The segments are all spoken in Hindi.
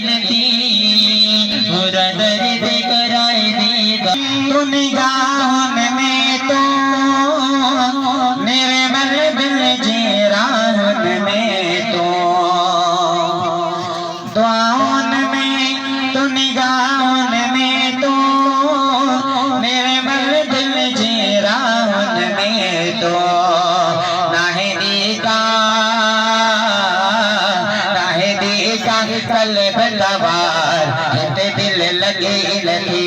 नथी पूरा दर्द कराए दीदा तू निगाहों में तो मेरे महबिल जीरान में तो दुआओं में तो निगाहों में तो मेरे महबिल जीरान में तो कल बतवार हिते दिल लगे नथी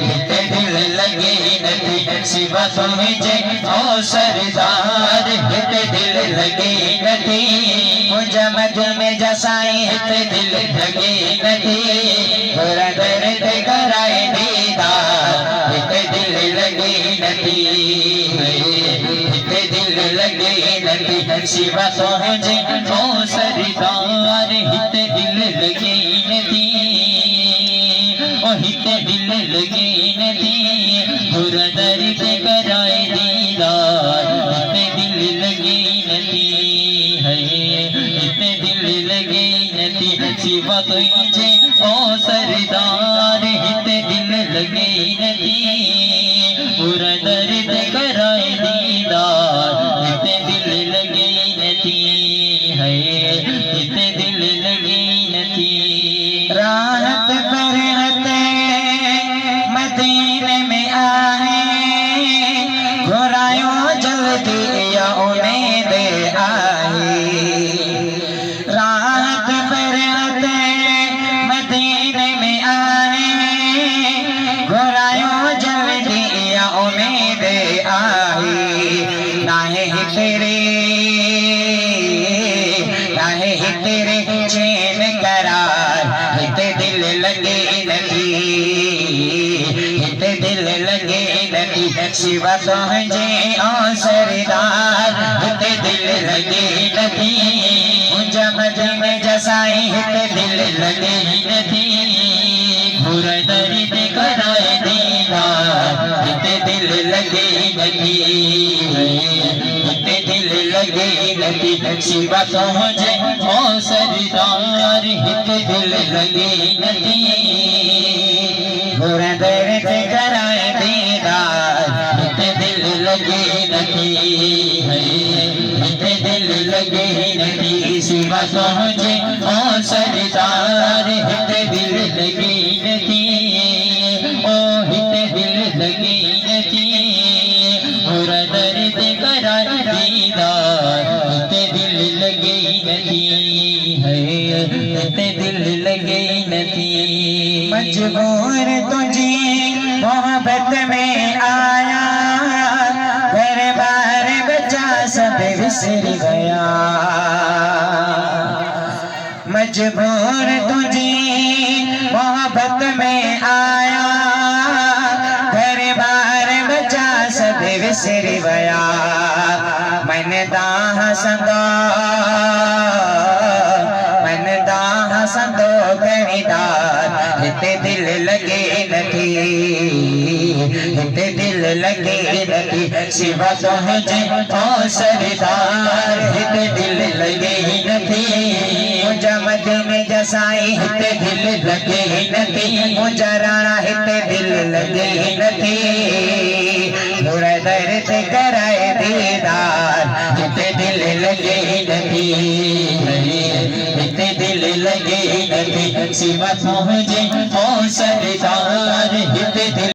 हिते दिल लगे नथी सिवा तुझे ओ सरदार हिते दिल लगे नथी मुझे मद में जसाई हिते दिल लगे नथी पूरा दर्द कराए दीदार हिते दिल लगे नथी हिते दिल लगे नथी सिवा तुझे ओ सरदार हिते दिल लगे नथी ओ हिते दिल लगे नथी पूरा दर्द कराए दीदार हिते दिल लगे नथी है हिते दिल लगे नथी सिवा तुझे ओ सरदार हिते दिल लगे नथी पूरा दर्द कराए दीदार हिते दिल लगे नथी है हिते दिल लगे नथी राहत बरहते मदीने में आए घुरायो जल्दी या उम्मीद आए राहत बरहते मदीने में आए घुरायो जल्दी या उम्मीद आए नाहे तेरे तेरे चैन करार हिते दिल लगे नथी हिते दिल लगे नथी सिवा तुझे ओ सरदार हिते दिल लगे नथी मुझे मद में जसाई हिते दिल लगे नथी पूरा दर्द कराए दीदार हिते दिल लगे नथी हिते दिल लगे नथी सिवा तुझे ओ सरदार हिते दिल लगे नथी पूरा दर्द कराए दीदार हिते दिल लगे नथी हिते दिल लगे नथी सिवा तुझे ओ सरदार हिते दिल लगे नथी ओ हिते दिल लगे नथी पूरा दर्द कराए दीदार हिते दिल लगे नथी है हिते दिल लगे नथी मजबूर तुझी मोहब्बत में आया घर बार बचा सब बिसर गया मजबूर तुझी मोहब्बत में आया घर बार बचा सब बिसर गया मैंने दाह संदो करीदार हिते दिल लगे नथी हिते दिल लगे नथी सिवा तुझे ओ सरदार हिते दिल लगे नथी मुझे मद में जसाई हिते दिल लगे नथी मुझे राणा हिते दिल लगे नथी पूरा दर्द कराए दीदार हिते दिल लगे नथी हिते दिल लगे नथी सिवा तुझे ओ सरदार हिते दिल